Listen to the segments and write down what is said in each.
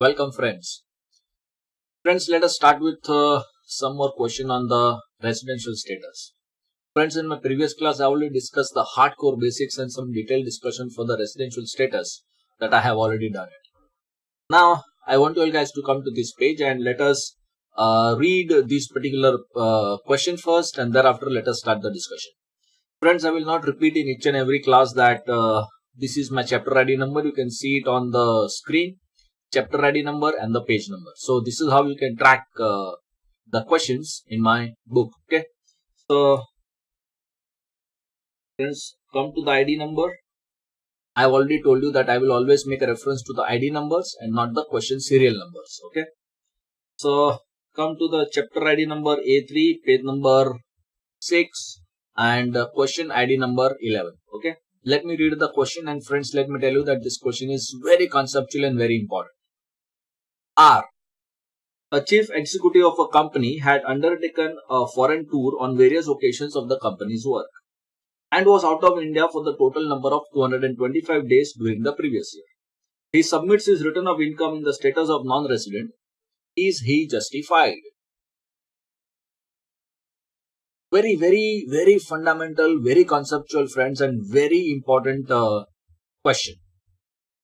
Welcome friends. Friends, let us start with some more question on the residential status. Friends, in my previous class I already discussed the hardcore basics and some detailed discussion for the residential status that I have already done it. Now I want you all guys to come to this page and let us read this particular question first, and thereafter let us start the discussion. Friends, I will not repeat in each and every class that this is my chapter ID number. You can see it on the screen. Chapter ID number and the page number. So this is how you can track the questions in my book. Okay. So friends, come to the ID number. I have already told you that I will always make a reference to the ID numbers and not the question serial numbers. Okay. So come to the chapter ID number A3, page number 6 and question ID number 11. Okay. Let me read the question, and friends, let me tell you that this question is very conceptual and very important. R. A chief executive of a company had undertaken a foreign tour on various occasions of the company's work and was out of India for the total number of 225 days during the previous year. He submits his return of income in the status of non-resident. Is he justified? Very fundamental, very conceptual, friends, and very important question.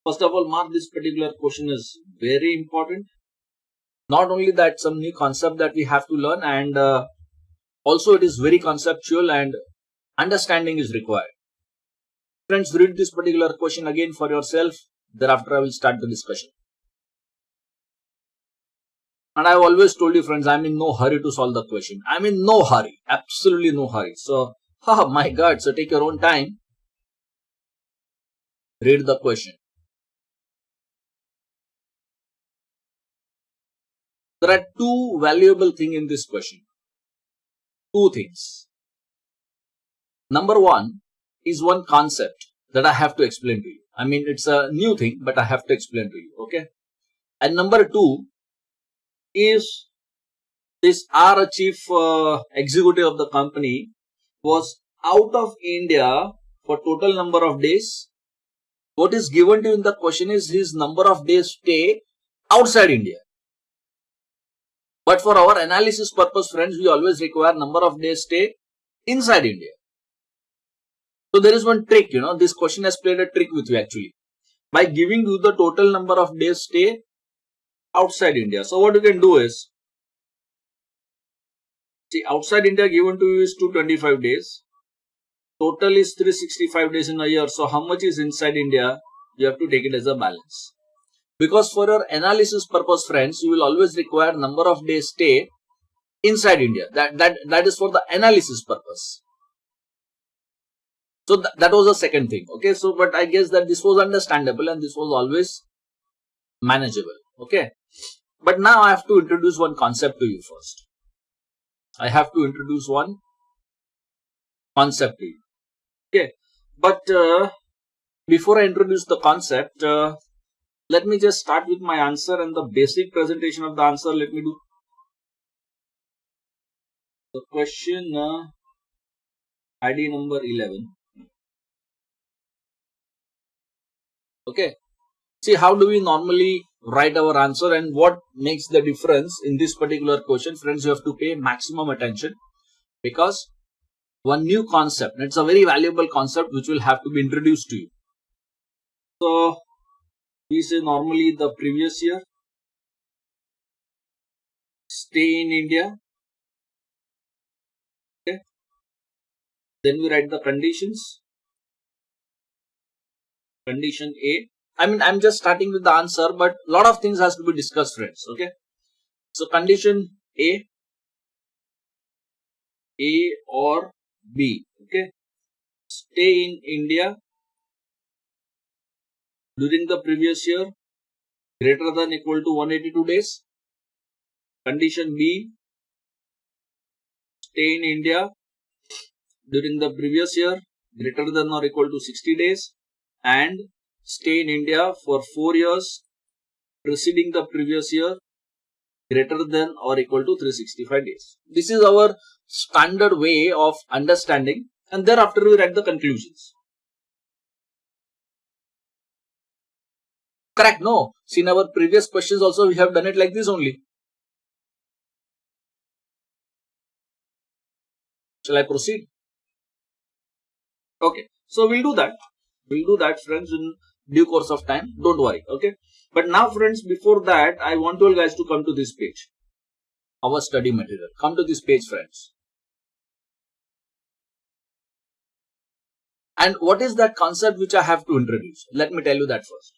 First of all, mark this particular question is very important. Not only that, some new concept that we have to learn, and also it is very conceptual and understanding is required. Friends, read this particular question again for yourself. Thereafter, I will start the discussion. And I have always told you, friends, I am in no hurry to solve the question. I am in no hurry, absolutely no hurry. So, oh my God, so take your own time. Read the question. There are two valuable things in this question. Two things. Number one is one concept that I have to explain to you. I mean, it's a new thing, but I have to explain to you. Okay. And number two is this R, chief executive of the company, was out of India for total number of days. What is given to you in the question is his number of days stay outside India. But for our analysis purpose, friends, we always require number of days stay inside India. So there is one trick, this question has played a trick with you actually. By giving you the total number of days stay outside India. So what you can do is, see, outside India given to you is 225 days. Total is 365 days in a year. So how much is inside India? You have to take it as a balance. Because for your analysis purpose, friends, you will always require number of days stay inside India. That is for the analysis purpose. So that was the second thing. Okay. So, but I guess that this was understandable and this was always manageable. Okay. But now I have to introduce one concept to you first. I have to introduce one concept to you. Okay. But before I introduce the concept, let me just start with my answer and the basic presentation of the answer. Let me do the question ID number 11. Okay. See, how do we normally write our answer and what makes the difference in this particular question? Friends, you have to pay maximum attention because one new concept, it's a very valuable concept which will have to be introduced to you. So, we say normally the previous year, stay in India. Okay. Then we write the conditions. Condition A. I mean, I'm just starting with the answer, but a lot of things has to be discussed, friends. Okay. So, condition A or B. Okay. Stay in India during the previous year greater than equal to 182 days. Condition B. Stay in India during the previous year greater than or equal to 60 days. And stay in India for 4 years preceding the previous year greater than or equal to 365 days. This is our standard way of understanding, and thereafter we write the conclusions. Correct? No. See, in our previous questions also we have done it like this only. Shall I proceed? Okay. So we'll do that. We'll do that, friends, in due course of time. Don't worry. Okay. But now, friends, before that, I want you all guys to come to this page. Our study material. Come to this page, friends. And what is that concept which I have to introduce? Let me tell you that first.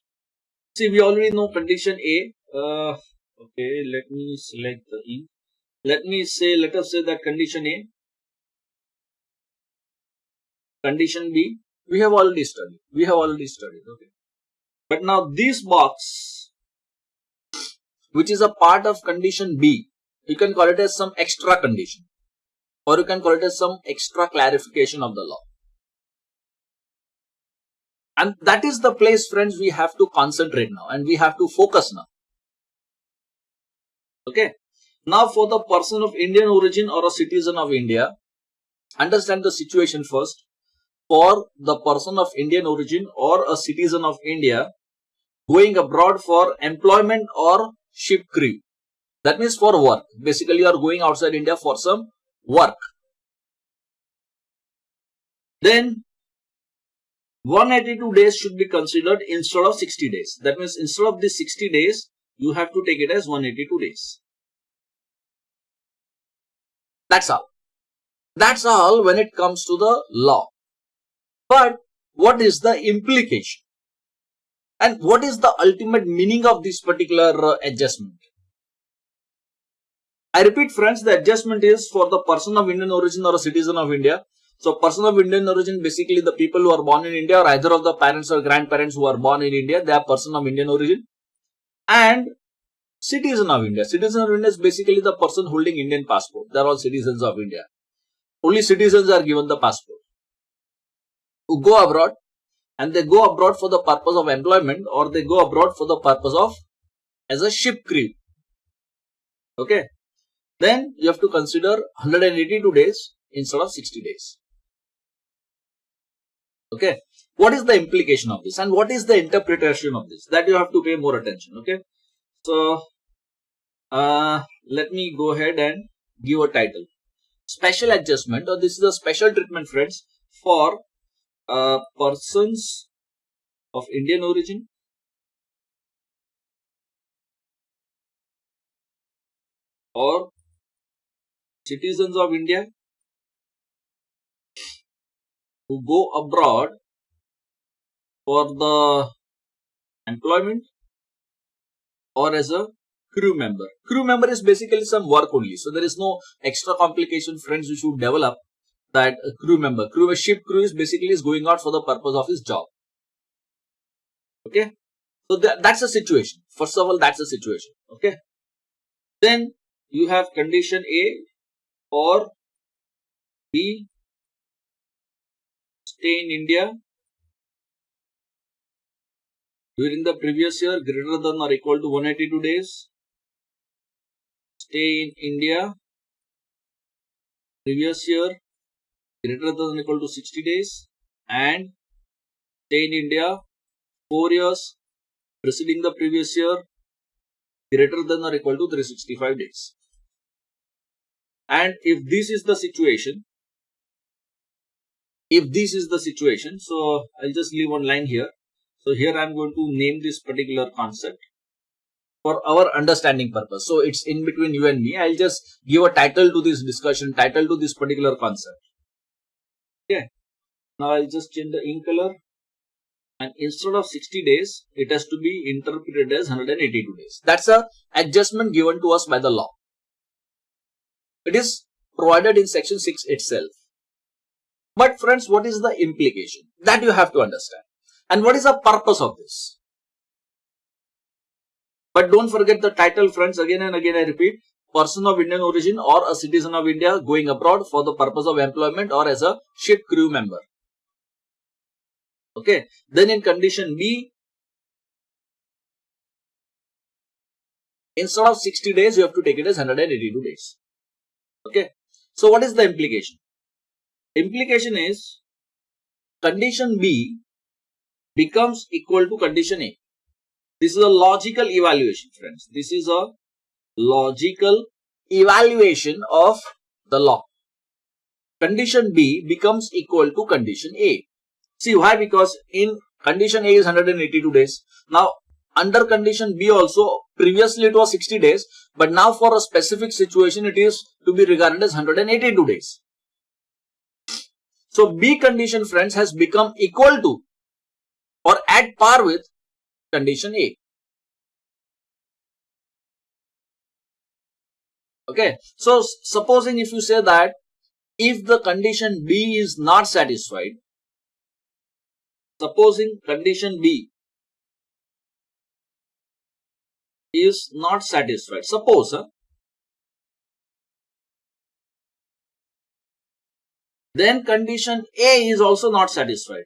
See, we already know condition A. Okay, let me select the ink. Let us say that condition A. Condition B. We have already studied. Okay. But now this box, which is a part of condition B, you can call it as some extra condition, or you can call it as some extra clarification of the law. And that is the place, friends, we have to concentrate now and we have to focus now. Okay. Now, for the person of Indian origin or a citizen of India, understand the situation first. For the person of Indian origin or a citizen of India going abroad for employment or ship crew. That means for work. Basically, you are going outside India for some work. Then 182 days should be considered instead of 60 days. That means instead of this 60 days, you have to take it as 182 days. That's all. That's all when it comes to the law. But what is the implication? And what is the ultimate meaning of this particular adjustment? I repeat, friends, the adjustment is for the person of Indian origin or a citizen of India. So, person of Indian origin, basically the people who are born in India or either of the parents or grandparents who are born in India, they are person of Indian origin. And citizen of India. Citizen of India is basically the person holding Indian passport. They are all citizens of India. Only citizens are given the passport. Who go abroad, and they go abroad for the purpose of employment or they go abroad for the purpose of as a ship crew. Okay. Then you have to consider 182 days instead of 60 days. Okay. What is the implication of this and what is the interpretation of this? That you have to pay more attention. Okay. So, let me go ahead and give a title. Special adjustment, or this is a special treatment, friends, for persons of Indian origin or citizens of India who go abroad for the employment or as a crew member. Crew member is basically some work only. So there is no extra complication, friends, you should develop that crew member. Ship crew is basically going out for the purpose of his job. Okay. So that's a situation. First of all, that's a situation. Okay. Then you have condition A or B, stay in India during the previous year greater than or equal to 182 days. Stay in India previous year greater than or equal to 60 days and stay in India 4 years preceding the previous year greater than or equal to 365 days. And if this is the situation, so I'll just leave one line here. So here I'm going to name this particular concept for our understanding purpose. So it's in between you and me. I'll just give a title to this discussion, title to this particular concept. Okay. Now I'll just change the ink color. And instead of 60 days, it has to be interpreted as 182 days. That's a adjustment given to us by the law. It is provided in section 6 itself. But friends, what is the implication? That you have to understand. And what is the purpose of this? But don't forget the title, friends. Again and again I repeat. Person of Indian origin or a citizen of India going abroad for the purpose of employment or as a ship crew member. Okay. Then in condition B, instead of 60 days, you have to take it as 182 days. Okay. So what is the implication? Implication is condition B becomes equal to condition A. This is a logical evaluation, friends. This is a logical evaluation of the law. Condition B becomes equal to condition A. See why? Because in condition A is 182 days. Now, under condition B also, previously it was 60 days, but now for a specific situation, it is to be regarded as 182 days. So, B condition, friends, has become equal to or at par with condition A. Okay. So, supposing if you say that if the condition B is not satisfied, supposing condition B is not satisfied, suppose, then condition A is also not satisfied.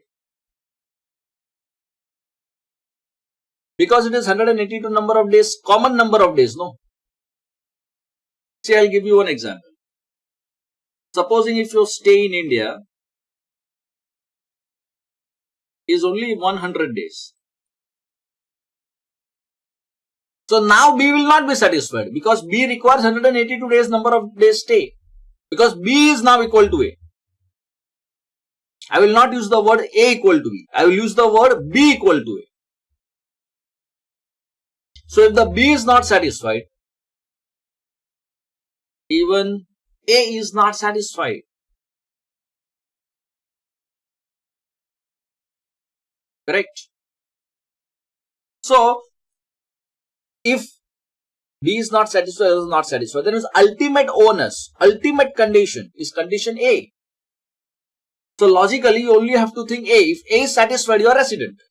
Because it is 182 number of days, common number of days, no? See, I'll give you one example. Supposing if your stay in India is only 100 days. So now B will not be satisfied because B requires 182 days number of days stay. Because B is now equal to A. I will not use the word A equal to B. I will use the word B equal to A. So if the B is not satisfied, even A is not satisfied. Correct? So, if B is not satisfied, A is not satisfied, then its ultimate onus, ultimate condition is condition A. So, logically, you only have to think A. If A is satisfied, you are resident.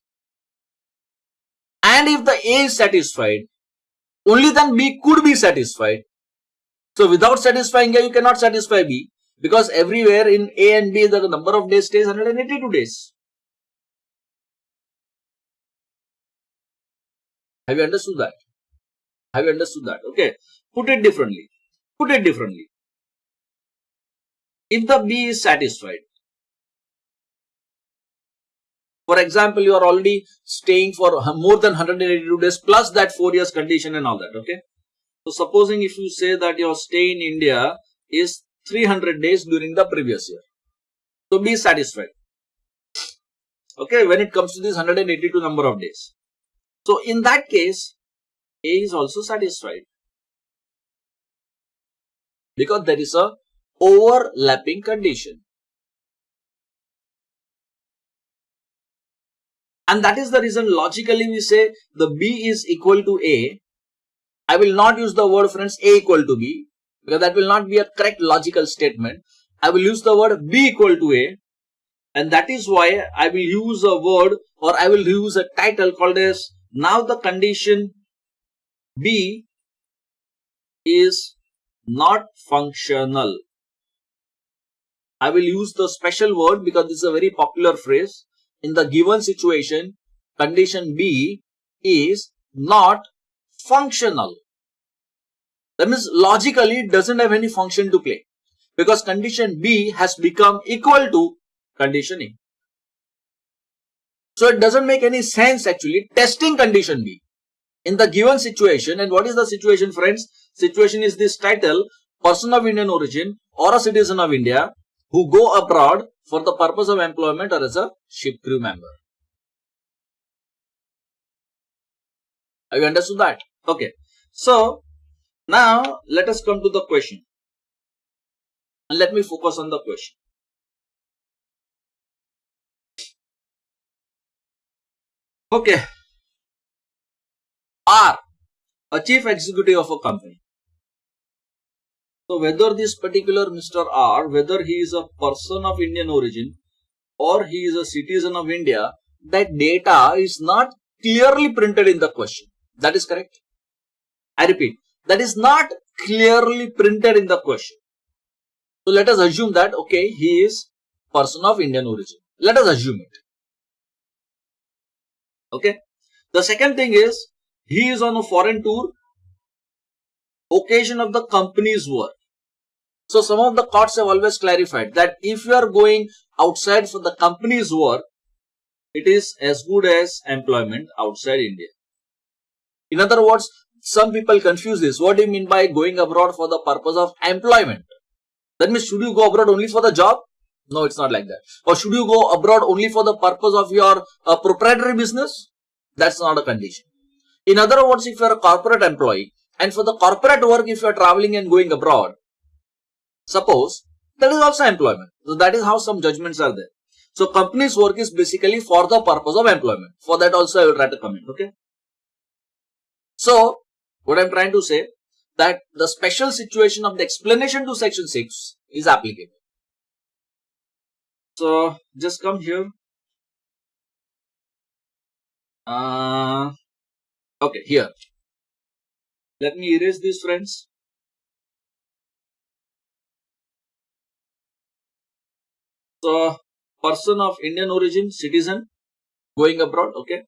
And if the A is satisfied, only then B could be satisfied. So, without satisfying A, you cannot satisfy B. Because everywhere in A and B, the number of days stays 182 days. Have you understood that? Have you understood that? Okay. Put it differently. Put it differently. If the B is satisfied, for example, you are already staying for more than 182 days plus that 4 years condition and all that. Okay. So, supposing if you say that your stay in India is 300 days during the previous year. So, be satisfied. Okay. When it comes to this 182 number of days. So, in that case, A is also satisfied. Because there is a overlapping condition. And that is the reason logically we say the B is equal to A. I will not use the word, friends, A equal to B, because that will not be a correct logical statement. I will use the word B equal to A, and that is why I will use a word or I will use a title called as now the condition B is not functional. I will use the special word because this is a very popular phrase. In the given situation, condition B is not functional. That means logically it doesn't have any function to play because condition B has become equal to condition A. So it doesn't make any sense actually testing condition B in the given situation. And what is the situation, friends? Situation is this title, person of Indian origin or a citizen of India who go abroad for the purpose of employment or as a ship crew member. Have you understood that? Okay. So, now let us come to the question. And let me focus on the question. Okay. R, a chief executive of a company. So, whether this particular Mr. R, whether he is a person of Indian origin or he is a citizen of India, that data is not clearly printed in the question. That is correct. I repeat, that is not clearly printed in the question. So, let us assume that, okay, he is person of Indian origin. Let us assume it. Okay. The second thing is, he is on a foreign tour, occasion of the company's work. So, some of the courts have always clarified that if you are going outside for the company's work, it is as good as employment outside India. In other words, some people confuse this. What do you mean by going abroad for the purpose of employment? That means, should you go abroad only for the job? No, it's not like that. Or should you go abroad only for the purpose of your proprietary business? That's not a condition. In other words, if you are a corporate employee and for the corporate work, if you are traveling and going abroad, suppose that is also employment. So that is how some judgments are there. So company's work is basically for the purpose of employment. For that also I will write a comment. Okay. So what I'm trying to say, that the special situation of the explanation to section 6 is applicable. So just come here. Okay, here. Let me erase this, friends. So person of Indian origin, citizen, going abroad. Okay.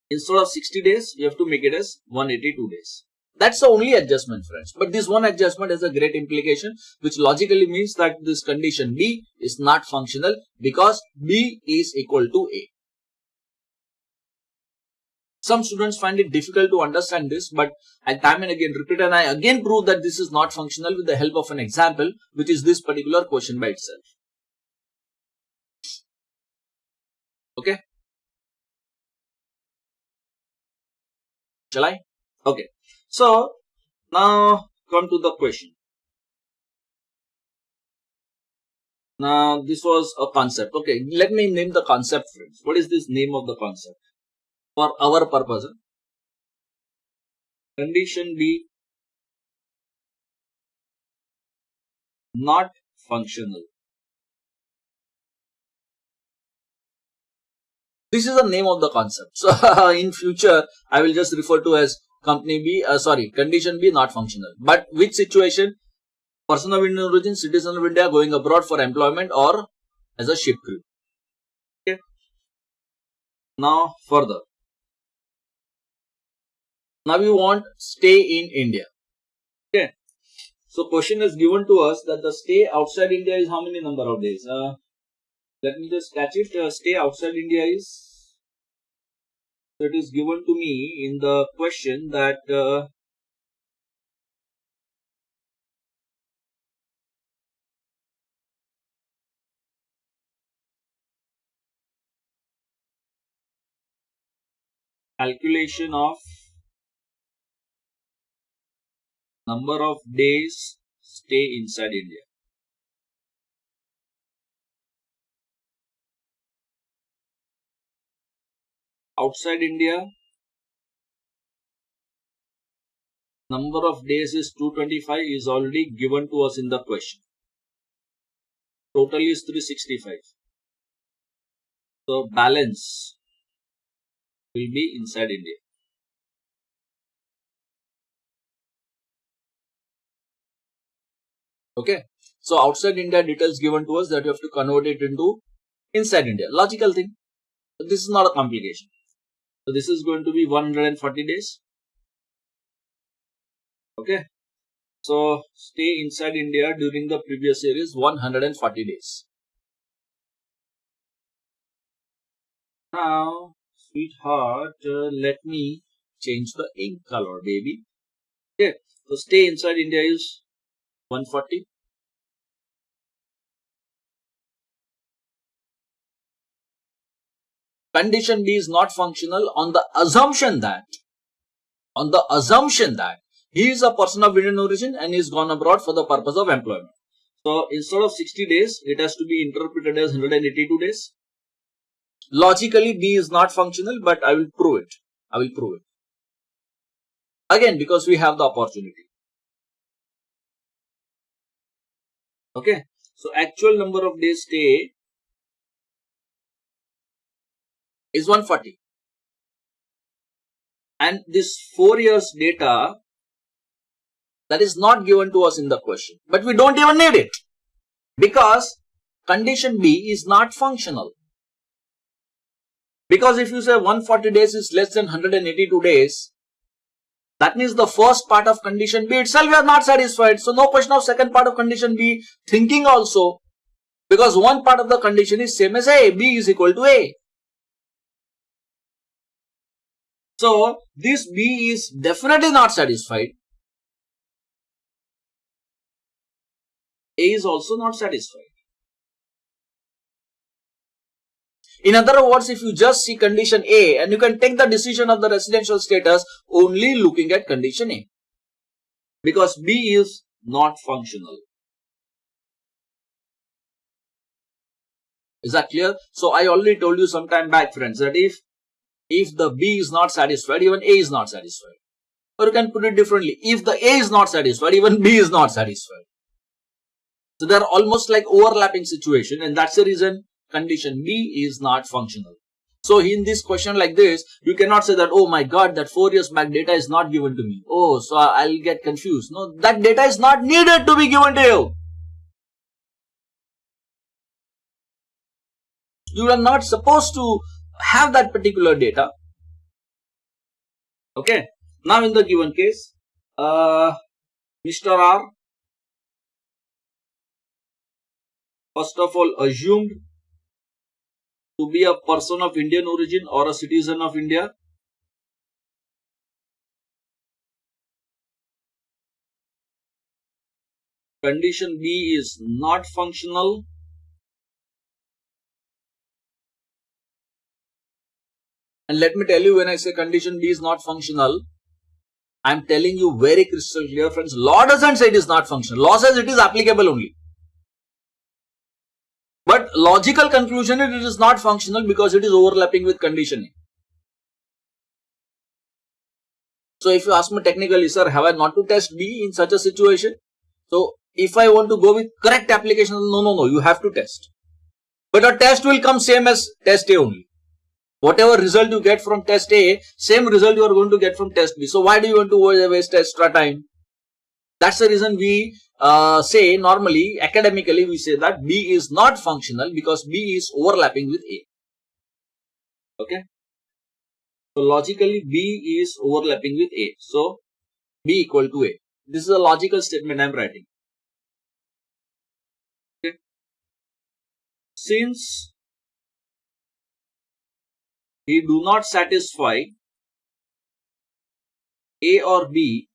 Instead of 60 days, you have to make it as 182 days. That's the only adjustment, friends. But this one adjustment has a great implication, which logically means that this condition B is not functional because B is equal to A. Some students find it difficult to understand this, but I time and again repeat, and I again prove that this is not functional with the help of an example, which is this particular question by itself. Okay. Shall I? Okay. So now come to the question. Now this was a concept. Okay. Let me name the concept, friends. What is this name of the concept? For our purpose, condition B not functional. This is the name of the concept. So in future, I will just refer to as condition B not functional. But which situation? Person of Indian origin, citizen of India going abroad for employment or as a ship crew. Okay. Now further. Now we want stay in India. Okay. So question is given to us that the stay outside India is how many number of days? Let me just catch it. Stay outside India is, so it is given to me in the question that calculation of number of days stay inside India. Outside India, number of days is 225 is already given to us in the question. Total is 365. So balance will be inside India. Okay. So outside India details given to us that you have to convert it into inside India. Logical thing. But this is not a complication. So this is going to be 140 days. Okay. So stay inside India during the previous year is 140 days. Now, sweetheart, let me change the ink color, baby. Okay. So stay inside India is 140. Condition B is not functional on the assumption that he is a person of Indian origin and he is gone abroad for the purpose of employment. So instead of 60 days, it has to be interpreted as 182 days. Logically, B is not functional, but I will prove it. Again, because we have the opportunity. Okay. So actual number of days stay is 140. And this 4 years data, that is not given to us in the question. But we don't even need it. Because condition B is not functional. Because if you say 140 days is less than 182 days, that means the first part of condition B itself we are not satisfied. So no question of second part of condition B thinking also. Because one part of the condition is same as A. B is equal to A. So this B is definitely not satisfied. A is also not satisfied. In other words, if you just see condition A, and you can take the decision of the residential status only looking at condition A, because B is not functional. Is that clear? So I already told you some time back, friends, that if the B is not satisfied, even A is not satisfied. Or you can put it differently. If the A is not satisfied, even B is not satisfied. So they are almost like overlapping situation, and that's the reason condition B is not functional. So in this question like this, you cannot say that, oh my God, that 4 years back data is not given to me. Oh, so I'll get confused. No, that data is not needed to be given to you. You are not supposed to have that particular data. Okay. Now in the given case, Mr. R, first of all, assumed to be a person of Indian origin or a citizen of India. Condition B is not functional. And let me tell you, when I say condition B is not functional, I am telling you very crystal clear, friends. Law doesn't say it is not functional. Law says it is applicable only. But logical conclusion is it is not functional because it is overlapping with condition A. So if you ask me technically, sir, have I not to test B in such a situation? So if I want to go with correct application, no, you have to test. But a test will come same as test A only. Whatever result you get from test A, same result you are going to get from test B. So why do you want to waste extra time? That's the reason we say normally, academically, we say that B is not functional because B is overlapping with A. Okay. So logically, B is overlapping with A. So B equal to A. This is a logical statement I am writing. Okay. Since he do not satisfy A or B,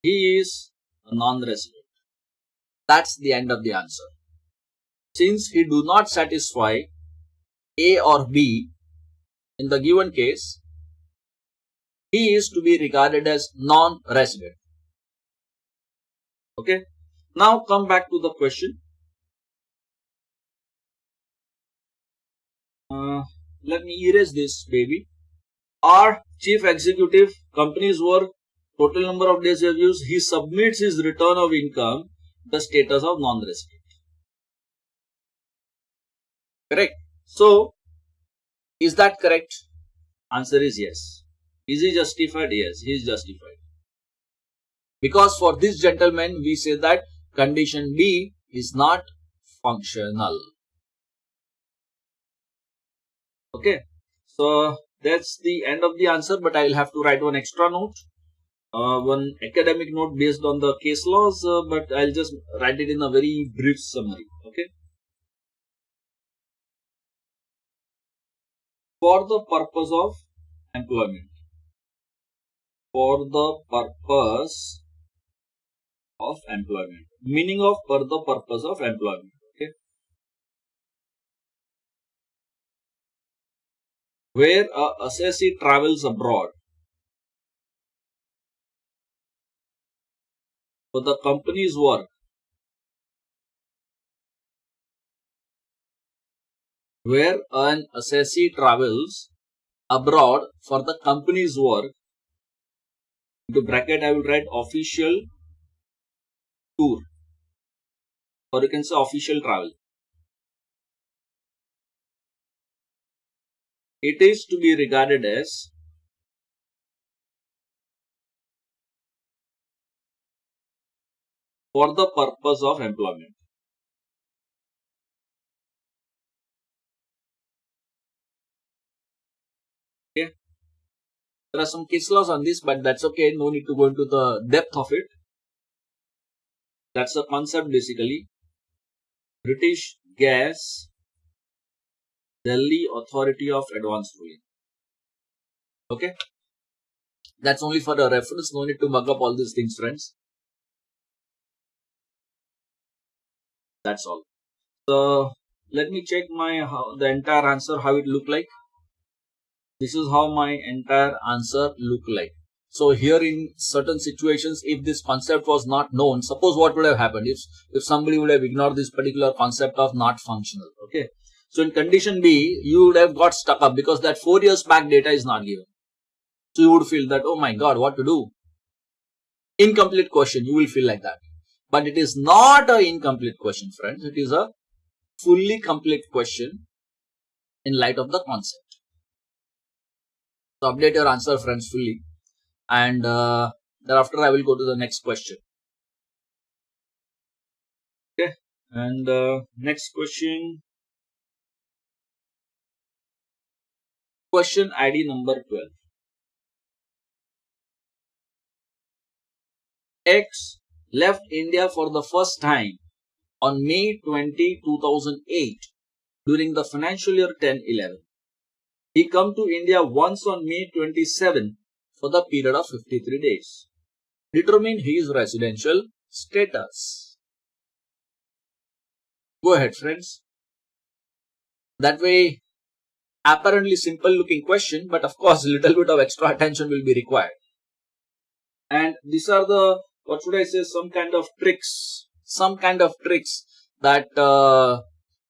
he is a non-resident. That's the end of the answer. Since he do not satisfy A or B in the given case, he is to be regarded as non-resident. Okay. Now come back to the question. Let me erase this baby. Our chief executive, company's work, total number of days reviews, he submits his return of income, the status of non-resident. Correct. So, is that correct? Answer is yes. Is he justified? Yes, he is justified. Because for this gentleman, we say that condition B is not functional. Okay. So, that's the end of the answer, but I will have to write one extra note. One academic note based on the case laws, but I'll just write it in a very brief summary. Okay. For the purpose of employment. For the purpose of employment. Meaning of for the purpose of employment. Okay. Where a assessee travels abroad for the company's work, where an assessee travels abroad for the company's work, into bracket I will write official tour, or you can say official travel. It is to be regarded as for the purpose of employment. Okay. There are some case laws on this, but that's okay. No need to go into the depth of it. That's the concept basically. British Gas, Delhi Authority of Advanced Ruling. Okay. That's only for a reference. No need to mug up all these things, friends. That's all. So let me check the entire answer, how it look like. This is how my entire answer look like. So here in certain situations, if this concept was not known, suppose what would have happened if somebody would have ignored this particular concept of not functional. Okay. So in condition B, you would have got stuck up because that 4 years back data is not given. So you would feel that, oh my God, what to do? Incomplete question, you will feel like that. But it is not an incomplete question, friends. It is a fully complete question in light of the concept. So update your answer, friends, fully. And thereafter I will go to the next question. Okay. And next question. Question ID number 12. X left India for the first time on May 20, 2008 during the financial year 10-11. He come to India once on May 27 for the period of 53 days. Determine his residential status. Go ahead, friends. That way, apparently simple looking question, but of course, little bit of extra attention will be required. And these are the, what should I say, some kind of tricks that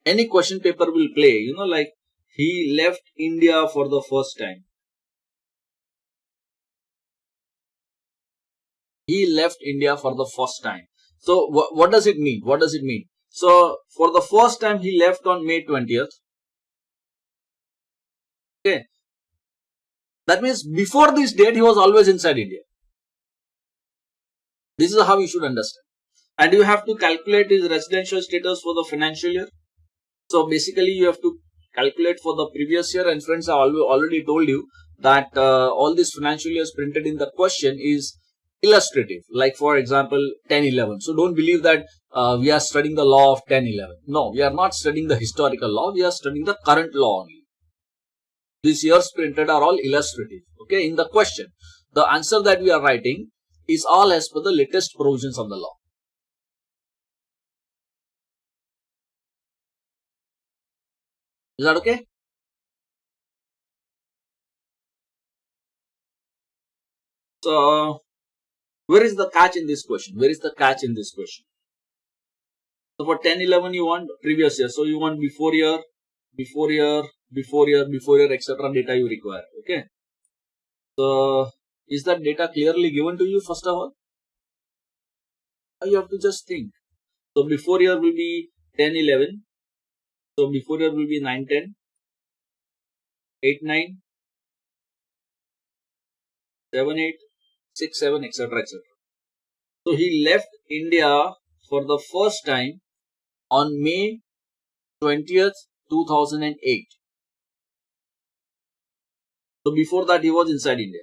any question paper will play. You know, like he left India for the first time. He left India for the first time. So what does it mean? What does it mean? So for the first time he left on May 20th. Okay. That means before this date he was always inside India. This is how you should understand. And you have to calculate his residential status for the financial year. So basically you have to calculate for the previous year. And friends, I already told you that all these financial years printed in the question is illustrative. Like for example 10-11. So don't believe that we are studying the law of 10-11. No, we are not studying the historical law. We are studying the current law only. These years printed are all illustrative. Okay, in the question, the answer that we are writing is all as per the latest provisions of the law. Is that okay? So, where is the catch in this question? Where is the catch in this question? So, for 10-11, you want previous year. So, you want before year, etc. data you require. Okay. So, is that data clearly given to you first of all? You have to just think. So, before year will be 10-11. So, before year will be 9-10, 8-9, 7-8, 6-7, etc. etc. So, he left India for the first time on May 20th, 2008. So, before that he was inside India.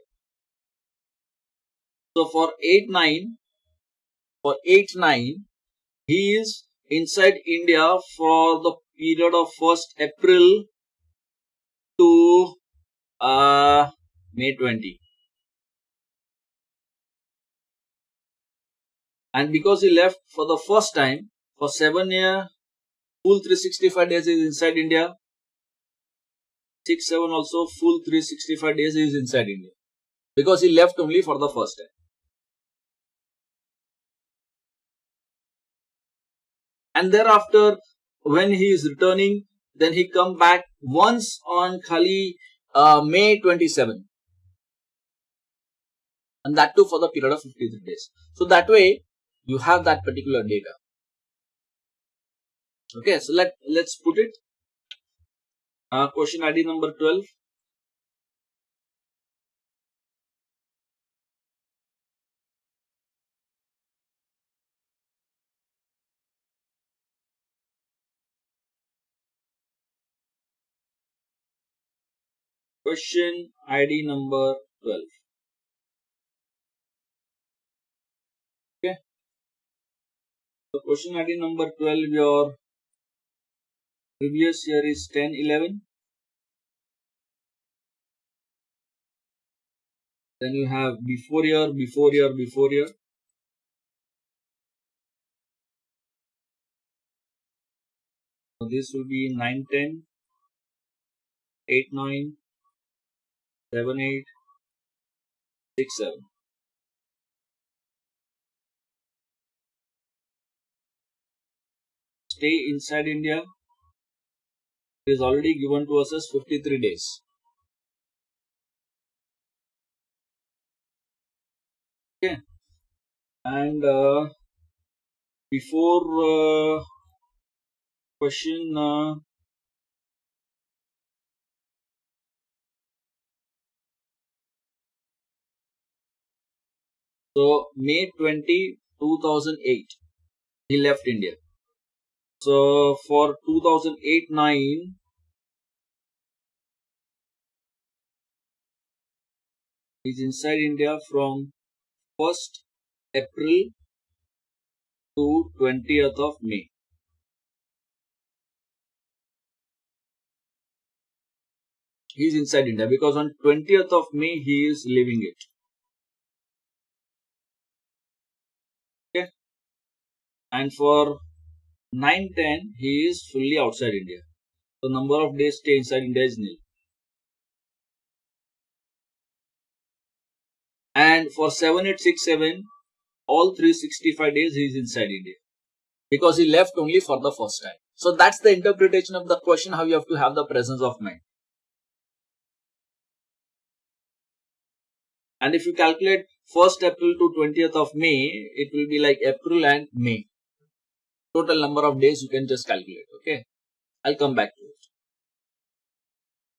So, for 8-9, he is inside India for the period of 1st April to May 20. And because he left for the first time, for 7 years, full 365 days is inside India. 6-7 also full 365 days is inside India. Because he left only for the first time. And thereafter, when he is returning, then he come back once on Khali May 27. And that too for the period of 53 days. So that way, you have that particular data. Okay, so let's put it. Question ID number 12. Question ID number 12. Okay. So question ID number 12, your previous year is 10-11. Then you have before year, before year, before year. So this will be 9, 10, 8, 9, 7, 8, 6, 7. Stay inside India is already given to us as 53 days. Okay. And before question so May 20, 2008 he left India. So for 2008-9 he's inside India from 1st April to 20th of May. He is inside India because on 20th of May he is leaving it. Okay. And for 9-10 he is fully outside India. So number of days stay inside India is nil. And for 7-8-6-7 all 365 days he is inside India. Because he left only for the first time. So that's the interpretation of the question, how you have to have the presence of mind. And if you calculate 1st April to 20th of May, it will be like April and May. Total number of days you can just calculate. Okay. I'll come back to it.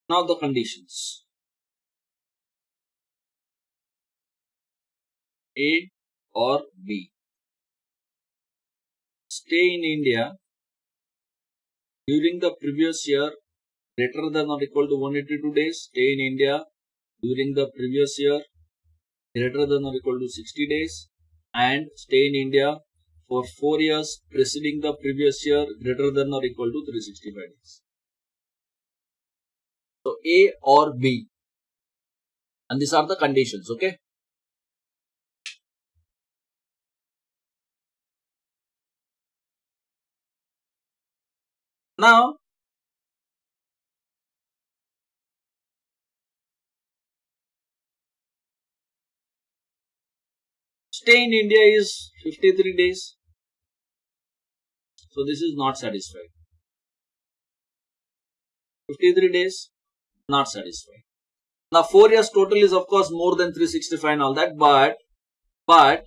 Now the conditions. A or B. Stay in India during the previous year greater than or equal to 182 days. Stay in India during the previous year greater than or equal to 60 days. And stay in India for 4 years preceding the previous year greater than or equal to 365 days. So A or B. And these are the conditions. Okay. Now, stay in India is 53 days. So this is not satisfied. 53 days, not satisfied. Now 4 years total is of course more than 365 and all that, but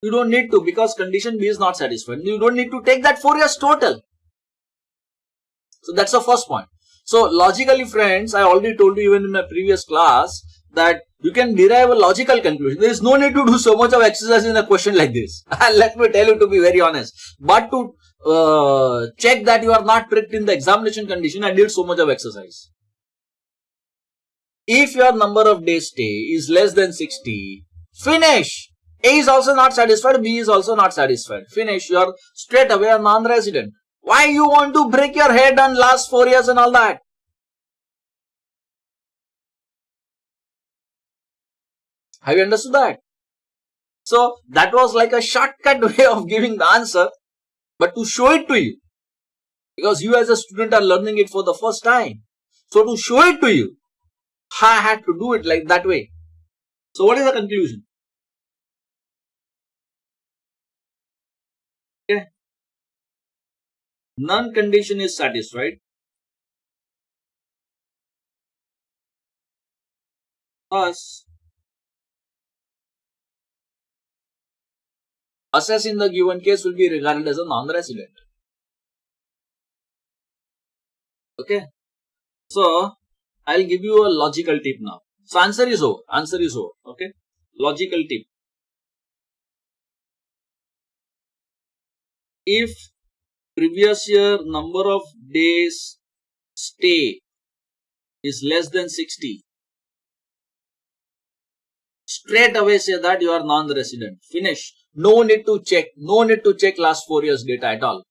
you don't need to, because condition B is not satisfied. You don't need to take that 4 years total. So that's the first point. So logically friends, I already told you even in my previous class that you can derive a logical conclusion. There is no need to do so much of exercise in a question like this. Let me tell you, to be very honest. But to check that you are not tricked in the examination condition, I did so much of exercise. If your number of days stay is less than 60, finish. A is also not satisfied, B is also not satisfied. Finish. You are straight away a non-resident. Why you want to break your head on last 4 years and all that? Have you understood that? So that was like a shortcut way of giving the answer, but to show it to you, because you as a student are learning it for the first time. So to show it to you, I had to do it like that way. So what is the conclusion? Okay. None condition is satisfied. Thus, assess in the given case will be regarded as a non-resident. Okay. So I'll give you a logical tip now. So answer is O. Answer is O. Okay. Logical tip. If previous year number of days stay is less than 60, straight away say that you are non-resident. Finish. No need to check. No need to check last 4 years data at all.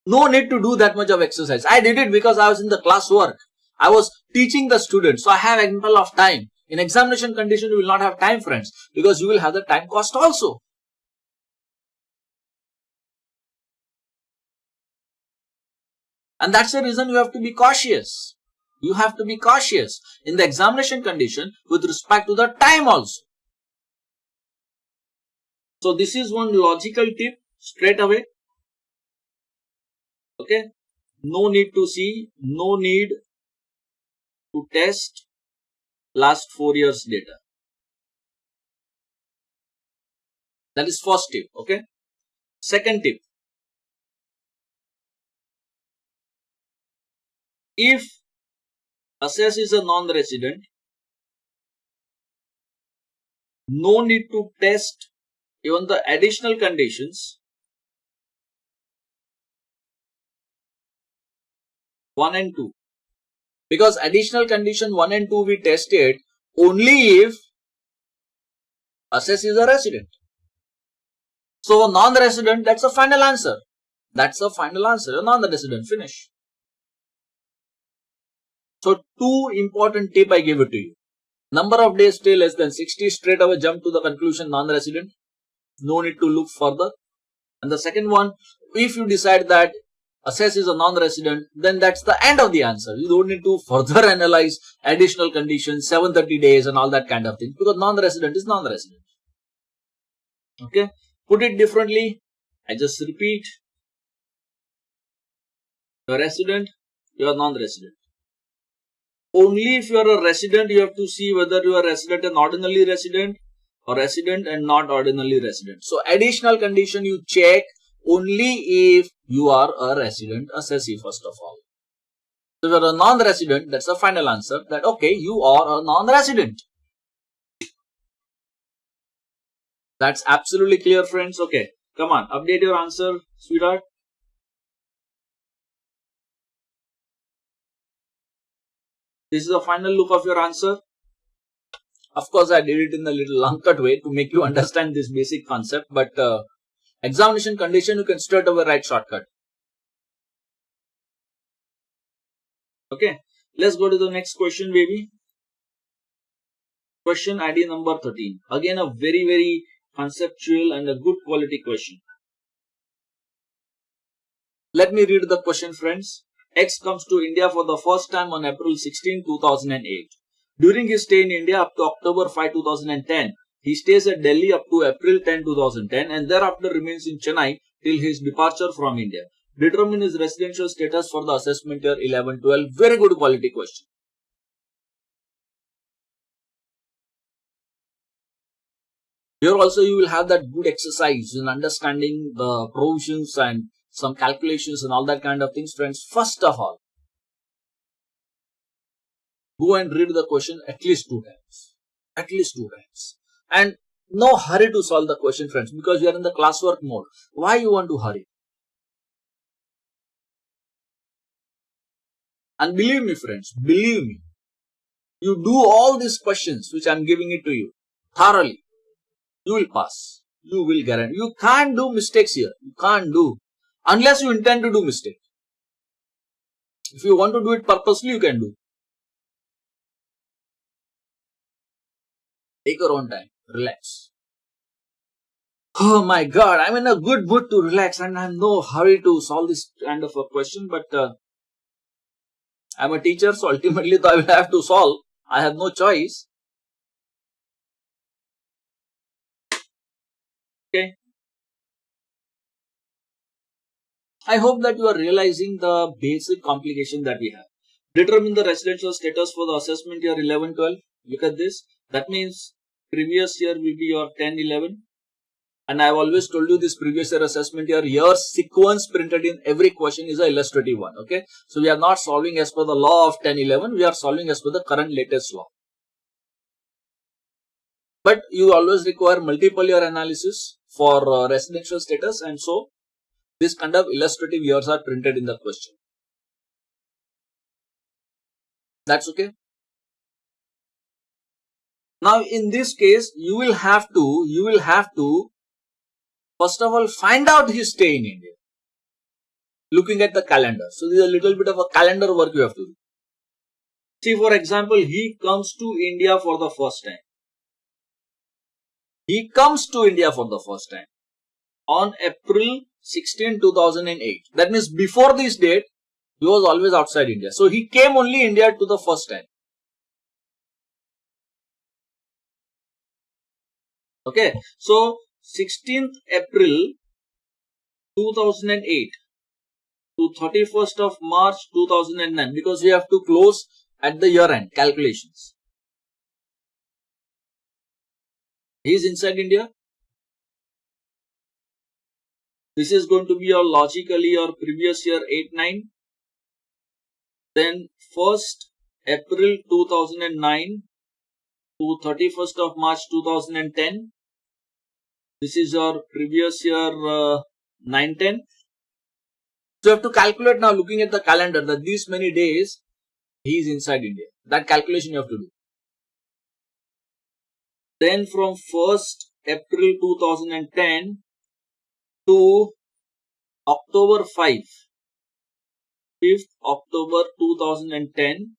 No need to do that much of exercise. I did it because I was in the classwork. I was teaching the students. So I have ample of time. In examination condition, you will not have time, friends, because you will have the time cost also. And that's the reason you have to be cautious. You have to be cautious in the examination condition with respect to the time also. So this is one logical tip straight away. Okay. No need to see, no need to test last 4 years data. That is first tip. Okay. Second tip. If assess is a non-resident, no need to test even the additional conditions 1 and 2. Because additional condition 1 and 2 we tested only if assess is a resident. So non-resident, that's a final answer. That's a final answer. A non-resident, finish. So two important tip I give it to you. Number of days stay less than 60, straight away jump to the conclusion non-resident. No need to look further. And the second one, if you decide that assess is a non-resident, then that's the end of the answer. You don't need to further analyze additional conditions, 730 days and all that kind of thing, because non-resident is non-resident. Okay. Put it differently. I just repeat. You are resident, you are non-resident. Only if you are a resident, you have to see whether you are resident and ordinarily resident or resident and not ordinarily resident. So additional condition you check only if you are a resident assessee first of all. So if you are a non-resident, that's the final answer that okay, you are a non-resident. That's absolutely clear, friends. Okay, come on, update your answer, sweetheart. This is the final look of your answer. Of course, I did it in a little long cut way to make you understand this basic concept, but examination condition, you can straight away write shortcut. Okay, let's go to the next question, baby. Question ID number 13. Again, a very, very conceptual and a good quality question. Let me read the question, friends. X comes to India for the first time on April 16, 2008. During his stay in India up to October 5, 2010, he stays at Delhi up to April 10, 2010 and thereafter remains in Chennai till his departure from India. Determine his residential status for the assessment year 11-12. Very good quality question. Here also you will have that good exercise in understanding the provisions and some calculations and all that kind of things, friends. First of all, go and read the question at least 2 times. At least 2 times. And no hurry to solve the question, friends, because you are in the classwork mode. Why you want to hurry? And believe me, friends, believe me, you do all these questions which I am giving it to you thoroughly, you will pass. You will guarantee. You can't do mistakes here. You can't do. Unless you intend to do mistake. If you want to do it purposely, you can do. Take your own time. Relax. Oh my God, I'm in a good mood to relax and I'm no hurry to solve this kind of a question, but I'm a teacher, so ultimately I will have to solve. I have no choice. Okay. I hope that you are realizing the basic complication that we have. Determine the residential status for the assessment year 11-12. Look at this. That means previous year will be your 10-11. And I have always told you this previous year assessment year sequence printed in every question is an illustrative one. Okay. So we are not solving as per the law of 10-11. We are solving as per the current latest law. But you always require multiple year analysis for residential status, and so this kind of illustrative years are printed in the question. That's okay. Now in this case, you will have to first of all find out his stay in India. Looking at the calendar. So this is a little bit of a calendar work you have to do. See, for example, he comes to India for the first time. He comes to India for the first time on April 16, 2008. That means before this date, he was always outside India. So he came only India to the first time. Okay. So 16th April 2008 to 31st of March 2009, because we have to close at the year end calculations. He is inside India. This is going to be your logically your previous year 8-9. Then 1st April 2009 to 31st of March 2010. This is your previous year 9-10. So you have to calculate now, looking at the calendar, that these many days he is inside India. That calculation you have to do. Then from 1st April 2010 to October 5, 5th October 2010.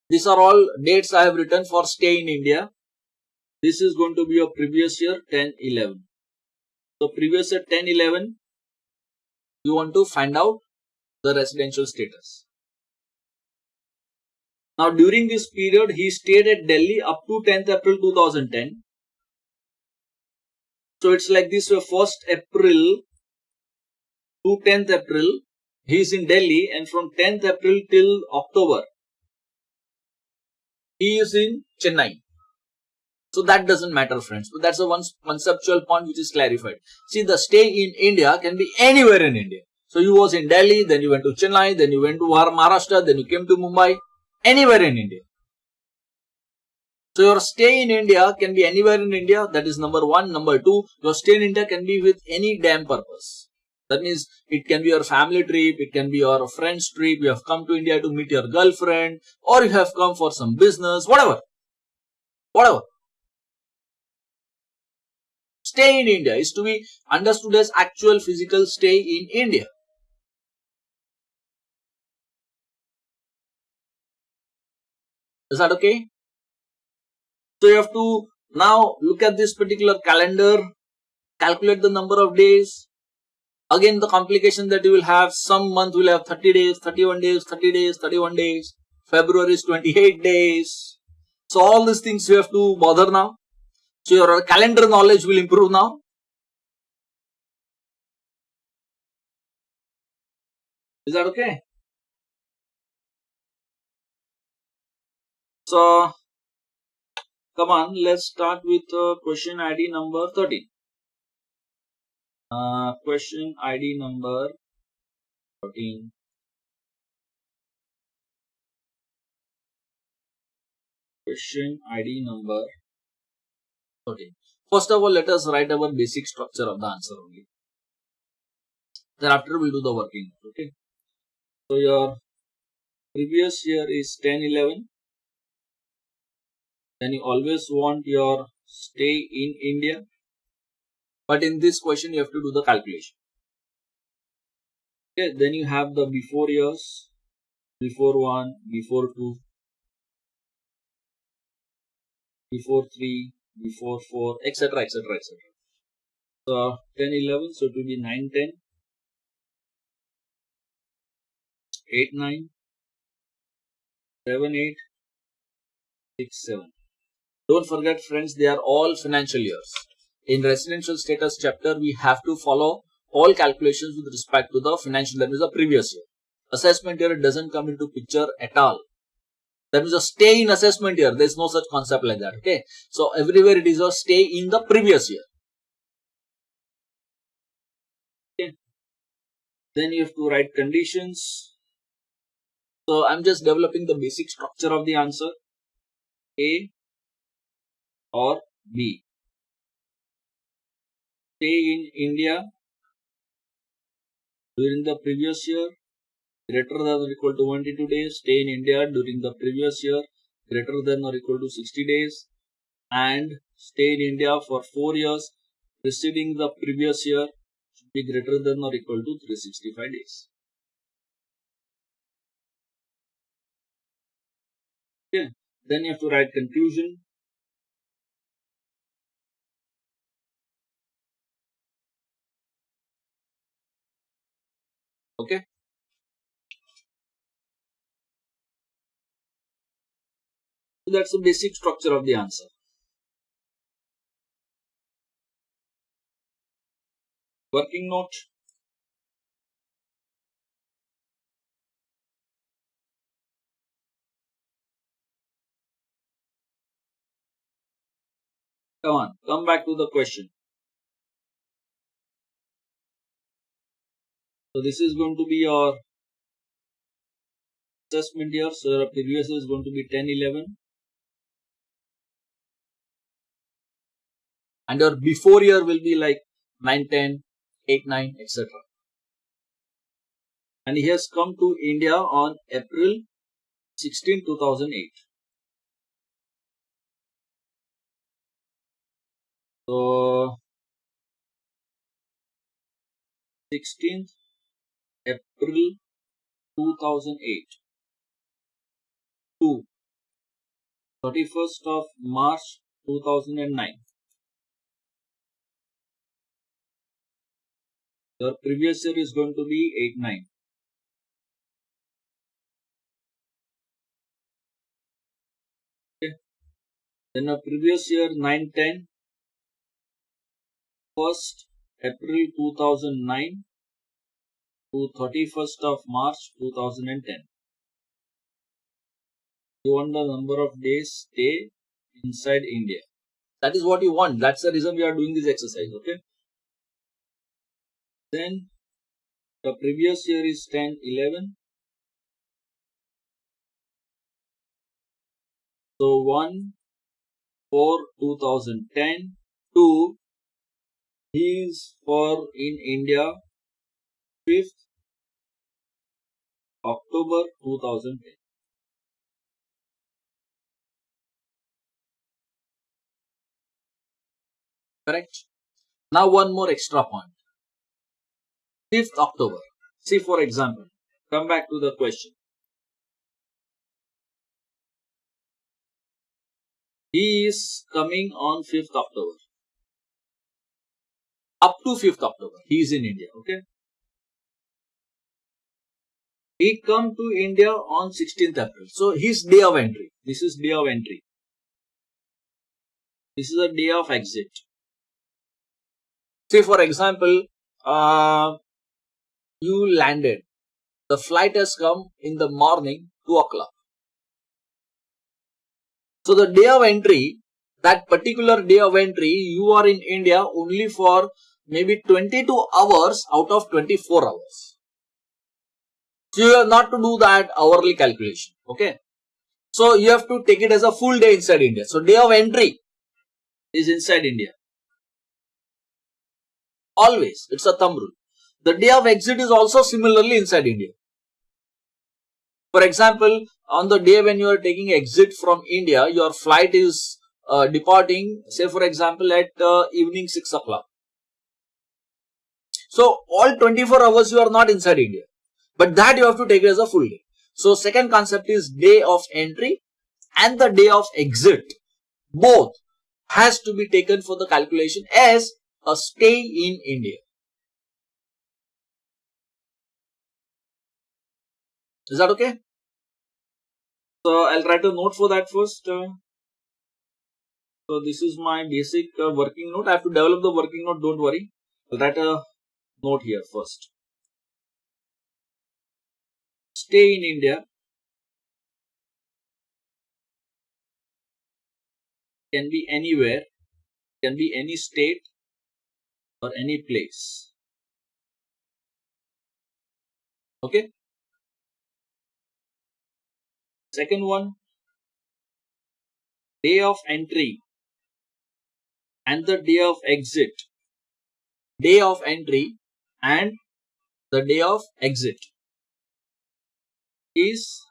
These are all dates I have written for stay in India. This is going to be your previous year 10-11. So previous year 10-11, you want to find out the residential status. Now during this period, he stayed at Delhi up to 10th April 2010. So it's like this, 1st April to 10th April, he is in Delhi, and from 10th April till October, he is in Chennai. So that doesn't matter, friends. But that's a one conceptual point which is clarified. See, the stay in India can be anywhere in India. So you was in Delhi, then you went to Chennai, then you went to Maharashtra, then you came to Mumbai, anywhere in India. So your stay in India can be anywhere in India. That is number one. Number two, your stay in India can be with any damn purpose. That means it can be your family trip, it can be your friend's trip, you have come to India to meet your girlfriend, or you have come for some business, whatever. Whatever. Stay in India is to be understood as actual physical stay in India. Is that okay? So you have to now look at this particular calendar, calculate the number of days. Again, the complication that you will have, some month will have 30 days, 31 days, 30 days, 31 days. February is 28 days. So all these things you have to bother now. So your calendar knowledge will improve now. Is that okay? So come on, let's start with question ID number 13. Question ID number 13. Question ID number 13. First of all, let us write our basic structure of the answer only. Thereafter, we'll do the working. Okay. So your previous year is 10-11. Then you always want your stay in India. But in this question, you have to do the calculation. Okay. Then you have the before years, before 1, before 2, before 3, before 4, etc., etc., etc. So 10-11, so it will be 9-10, 8-9, 7-8, 6-7. Don't forget, friends, they are all financial years. In residential status chapter, we have to follow all calculations with respect to the financial, that means the previous year. Assessment year doesn't come into picture at all. That means a stay in assessment year. There is no such concept like that. Okay. So everywhere it is a stay in the previous year. Okay. Then you have to write conditions. So I'm just developing the basic structure of the answer. A or B. Stay in India during the previous year greater than or equal to 182 days. Stay in India during the previous year greater than or equal to 60 days. And stay in India for 4 years preceding the previous year should be greater than or equal to 365 days. Okay. Then you have to write conclusion. Okay. So that's the basic structure of the answer. Working note. Come on, come back to the question. So this is going to be your assessment year. So your previous year is going to be 10, 11. And your before year will be like 9, 10, 8, 9, etc. And he has come to India on April 16, 2008. So 16th April 2008 to 31st of March 2009. Your previous year is going to be 8, 9. Okay. Then your previous year 9, 10. 1st April 2009 to 31st of March 2010. You want the number of days stay inside India. That is what you want. That's the reason we are doing this exercise. Okay. Then the previous year is 10, 11. So 1, 4, 2010 to he is for in India 5th October 2010. Correct. Now one more extra point. 5th October. See, for example, come back to the question. He is coming on 5th October. Up to 5th October. He is in India. Okay. He come to India on 16th April. So his day of entry. This is day of entry. This is a day of exit. Say for example, you landed. The flight has come in the morning, 2 o'clock. So the day of entry, that particular day of entry, you are in India only for maybe 22 hours out of 24 hours. So you have not to do that hourly calculation. Okay. So you have to take it as a full day inside India. So day of entry is inside India. Always. It's a thumb rule. The day of exit is also similarly inside India. For example, on the day when you are taking exit from India, your flight is departing, say for example, at evening 6 o'clock. So all 24 hours you are not inside India. But that you have to take it as a full day. So second concept is day of entry and the day of exit. Both has to be taken for the calculation as a stay in India. Is that okay? So I'll write a note for that first. So this is my basic working note. I have to develop the working note. Don't worry. I'll write a note here first. Stay in India can be anywhere, can be any state or any place. Okay. Second one, day of entry and the day of exit. Day of entry and the day of exit is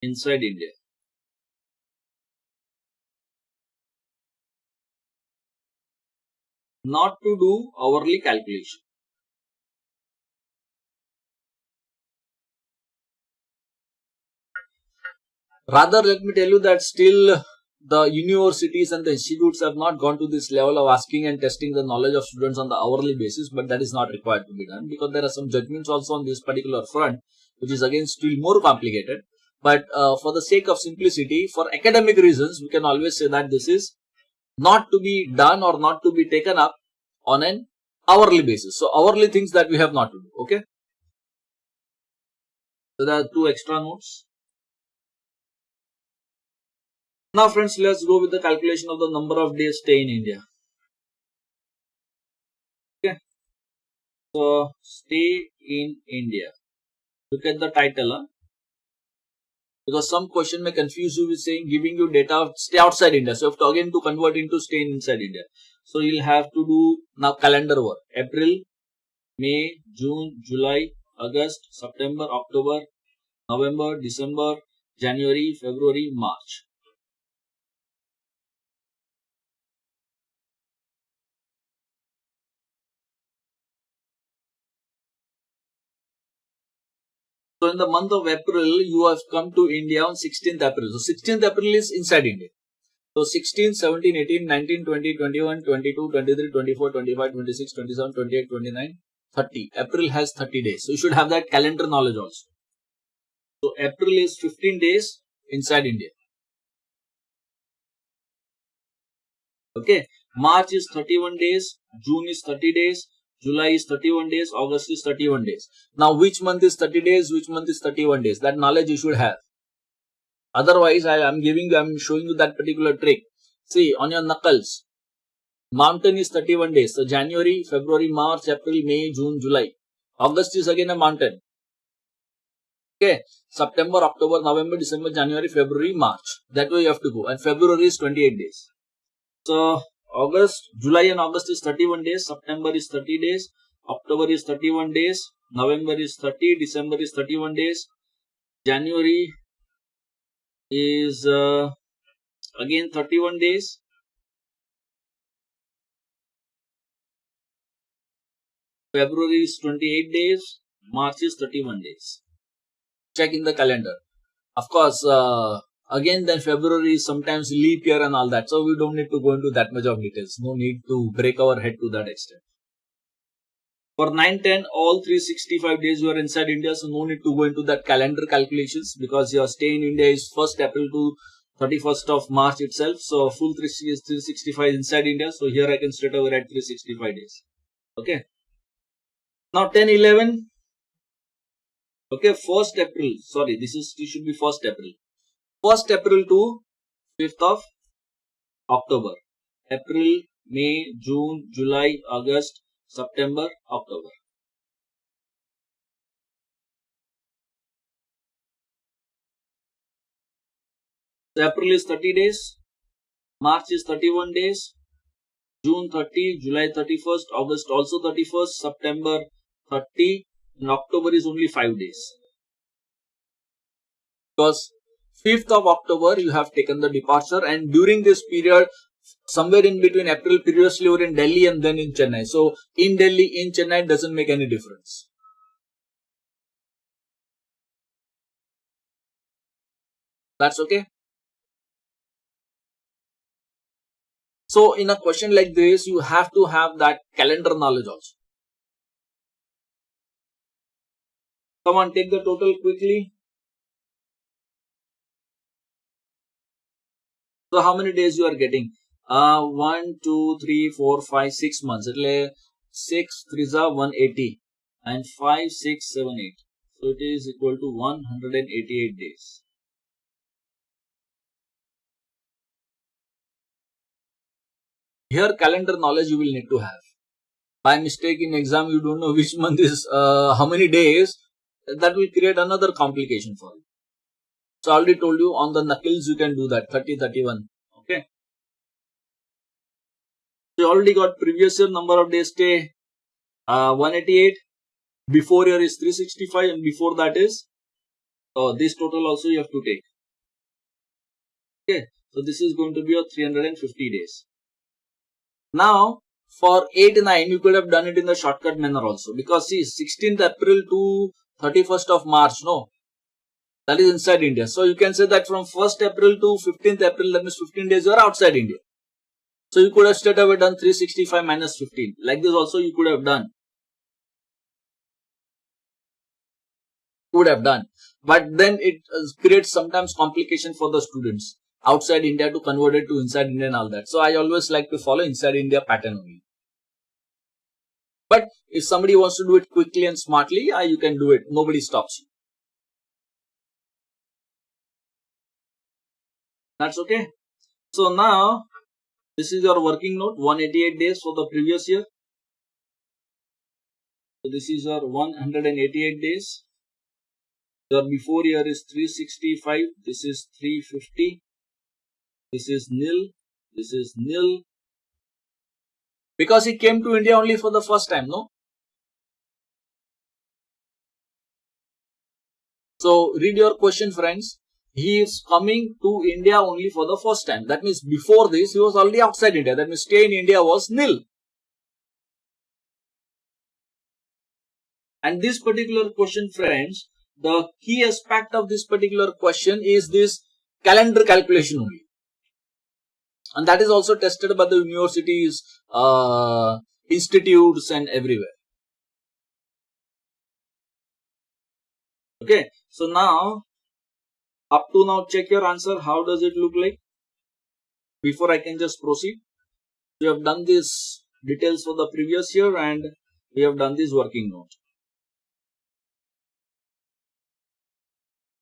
inside India. Not to do hourly calculation. Rather, let me tell you that still the universities and the institutes have not gone to this level of asking and testing the knowledge of students on the hourly basis, but that is not required to be done because there are some judgments also on this particular front, which is again still more complicated. But for the sake of simplicity, for academic reasons, we can always say that this is not to be done or not to be taken up on an hourly basis. So hourly things that we have not to do. Okay. So there are 2 extra notes. Now friends, let's go with the calculation of the number of days stay in India. Okay. So stay in India. Look at the title. Huh? Because some question may confuse you with saying giving you data of stay outside India. So you have to again to convert into stay inside India. So you'll have to do now calendar work. April, May, June, July, August, September, October, November, December, January, February, March. So in the month of April, you have come to India on 16th April. So 16th April is inside India. So 16, 17, 18, 19, 20, 21, 22, 23, 24, 25, 26, 27, 28, 29, 30. April has 30 days. So you should have that calendar knowledge also. So April is 15 days inside India. Okay. March is 31 days. June is 30 days. July is 31 days. August is 31 days. Now which month is 30 days? Which month is 31 days? That knowledge you should have. Otherwise, I'm showing you that particular trick. See, on your knuckles, mountain is 31 days. So January, February, March, April, May, June, July. August is again a mountain. Okay. September, October, November, December, January, February, March. That way you have to go. And February is 28 days. So July and August is 31 days. September is 30 days. October is 31 days. November is 30. December is 31 days. January is again 31 days. February is 28 days. March is 31 days. Check in the calendar. Of course, again then February is sometimes leap year and all that. So we don't need to go into that much of details. No need to break our head to that extent. For 9-10, all 365 days you are inside India. So no need to go into that calendar calculations because your stay in India is 1st April to 31st of March itself. So full 365 inside India. So here I can straight away write 365 days. Okay. Now 10-11. Okay, 1st April. Sorry, this should be 1st April. 1st April to 5th of October. April, May, June, July, August, September, October. So April is 30 days. March is 31 days. June 30, July 31st, August also 31st, September 30, and October is only 5 days. Because 5th of October you have taken the departure, and during this period, somewhere in between April, previously you were in Delhi and then in Chennai. So in Delhi, in Chennai doesn't make any difference. That's okay. So in a question like this, you have to have that calendar knowledge also. Come on, take the total quickly. So how many days you are getting? 1, 2, 3, 4, 5, 6 months. 6 3s are 180 and 5, 6, 7, 8. So it is equal to 188 days. Here calendar knowledge you will need to have. By mistake in exam you don't know which month is how many days. That will create another complication for you. So I already told you on the knuckles you can do that 30, 31. Okay. So you already got previous year number of days stay 188. Before year is 365 and before that is this total also you have to take. Okay. So this is going to be a 350 days. Now for 8 and 9 you could have done it in the shortcut manner also because see 16th April to 31st of March, no. That is inside India. So you can say that from 1st April to 15th April, that means 15 days you are outside India. So you could have straight away done 365 minus 15. Like this also you could have done. But then it creates sometimes complication for the students outside India to convert it to inside India and all that. So I always like to follow inside India pattern only. But if somebody wants to do it quickly and smartly, you can do it. Nobody stops you. That's okay. So now this is your working note, 188 days for the previous year. So this is your 188 days. Your before year is 365. This is 350. This is nil. This is nil. Because he came to India only for the first time, no? So read your question, friends. He is coming to India only for the first time. That means before this, he was already outside India. That means stay in India was nil. And this particular question, friends, the key aspect of this particular question is this calendar calculation only. And that is also tested by the universities, institutes and everywhere. Okay. So now, up to now, check your answer. How does it look like? Before I can just proceed. We have done this details for the previous year and we have done this working note.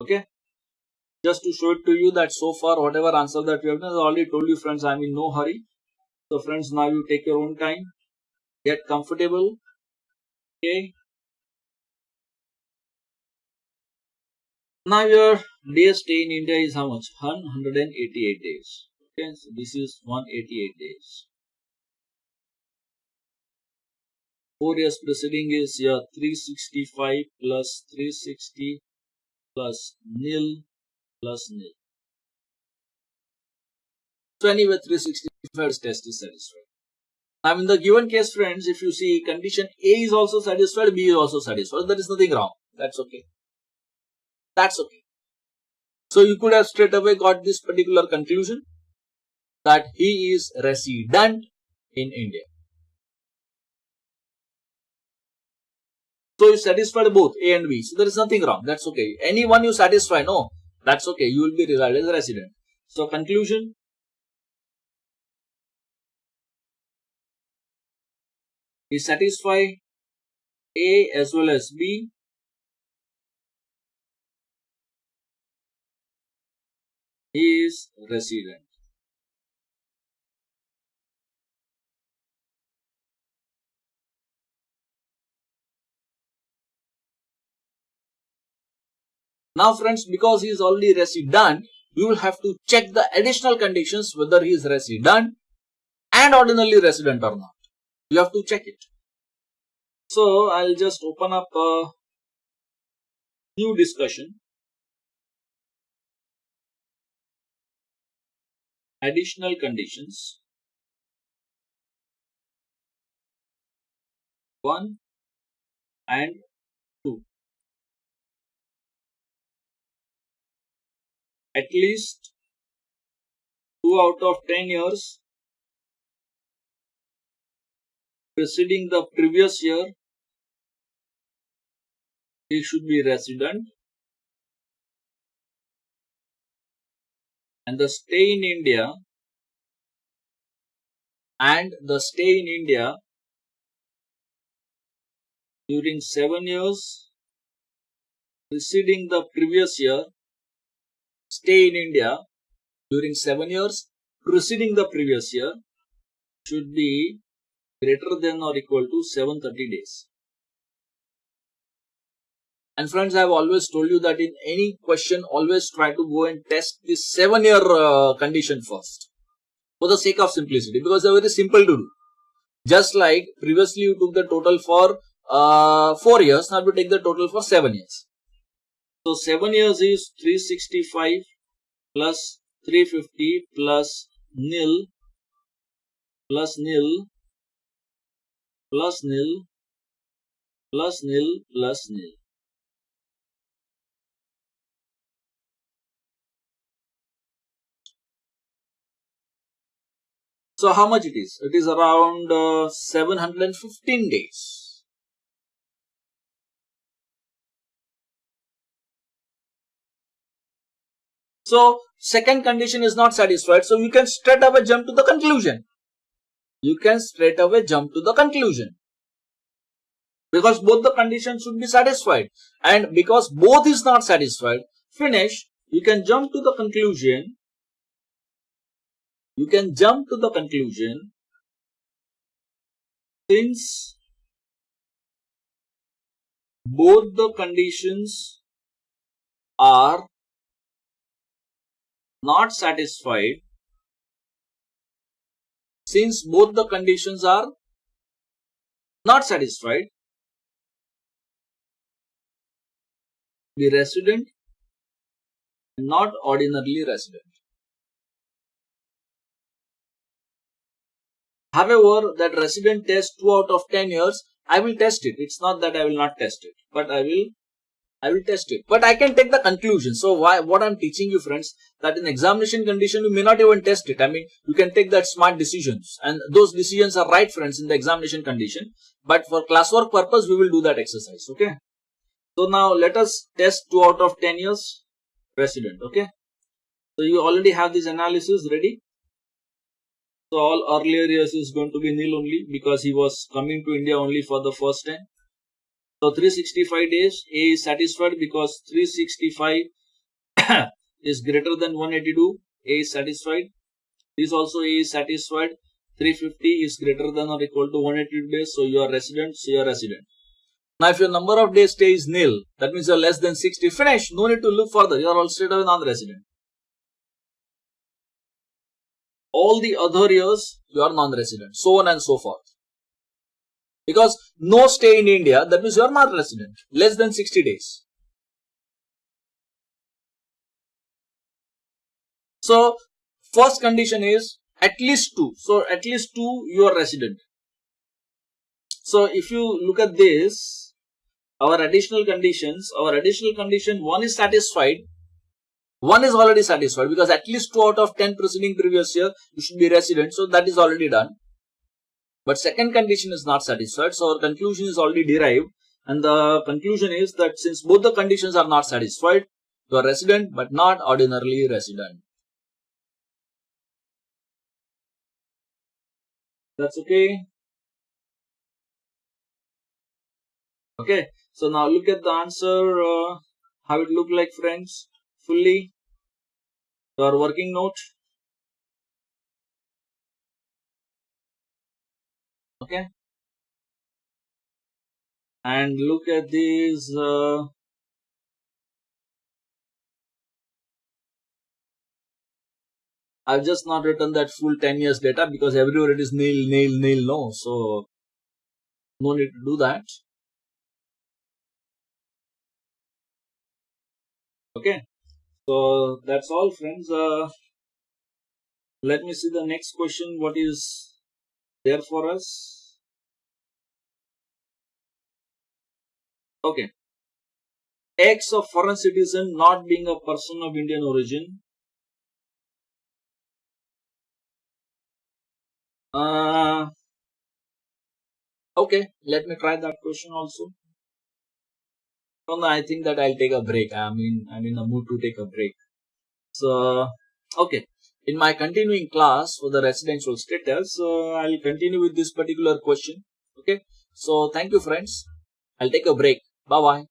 Okay. Just to show it to you that so far whatever answer that we have done, I already told you friends, I am in no hurry. So friends, now you take your own time. Get comfortable. Okay. Now your days stay in India is how much? 188 days. Okay. So this is 188 days. 4 years preceding is your 365 plus 360 plus nil plus nil. So anyway, 365 test is satisfied. Now in the given case, friends, if you see condition A is also satisfied, B is also satisfied, there is nothing wrong. That's okay. That's okay. So you could have straight away got this particular conclusion that he is resident in India. So you satisfied both A and B. So there is nothing wrong. That's okay. Any one you satisfy, no, that's okay. You will be regarded as a resident. So conclusion. He satisfy A as well as B. He is resident. Now friends, because he is already resident, you will have to check the additional conditions whether he is resident and ordinarily resident or not. You have to check it. So I'll just open up a new discussion. Additional conditions. 1 and 2. At least 2 out of 10 years preceding the previous year, he should be resident. And the stay in India during 7 years preceding the previous year, stay in India during 7 years preceding the previous year should be greater than or equal to 730 days. And friends, I have always told you that in any question, always try to go and test this 7-year condition first. For the sake of simplicity, because they are very simple to do. Just like previously you took the total for 4 years, now you take the total for 7 years. So 7 years is 365 plus 350 plus nil plus nil plus nil plus nil plus nil. So how much it is? It is around 715 days. So second condition is not satisfied. So you can straight away jump to the conclusion. You can straight away jump to the conclusion. Because both the conditions should be satisfied. And because both is not satisfied, finish, you can jump to the conclusion. You can jump to the conclusion since both the conditions are not satisfied, since both the conditions are not satisfied, the resident not ordinarily resident. However, that resident test 2 out of 10 years, I will test it. It's not that I will not test it, but I will test it. But I can take the conclusion. So what I'm teaching you, friends, that in examination condition, you may not even test it. I mean, you can take that smart decisions, and those decisions are right, friends, in the examination condition. But for classwork purpose, we will do that exercise. Okay. So now let us test 2 out of 10 years resident. Okay. So you already have this analysis ready. So all earlier years is going to be nil only because he was coming to India only for the first time. So 365 days, A is satisfied because 365 is greater than 182, A is satisfied. This also A is satisfied. 350 is greater than or equal to 182 days, so you are resident, so you are resident. Now if your number of days stay is nil, that means you are less than 60, finish, no need to look further, you are all straight away non-resident. All the other years, you are non-resident, so on and so forth. Because no stay in India, that means you are not resident, less than 60 days. So, first condition is at least 2. So, at least 2, you are resident. So, if you look at this, our additional condition, 1 is satisfied. 1 is already satisfied because at least 2 out of 10 preceding previous year, you should be resident. So, that is already done. But second condition is not satisfied. So, our conclusion is already derived. And the conclusion is that since both the conditions are not satisfied, you are resident but not ordinarily resident. That's okay. Okay. So, now look at the answer. How it look like, friends. Fully. Your working note. Okay. And look at these. I've just not written that full 10 years data because everywhere it is nil, no. So, no need to do that. Okay. So, that's all, friends. Let me see the next question. What is there for us? Okay. X of foreign citizen not being a person of Indian origin. Okay, let me try that question also. No, I think that I'll take a break. I'm in a mood to take a break. So, okay. In my continuing class for the residential status, I'll continue with this particular question. Okay. So, thank you, friends. I'll take a break. Bye-bye.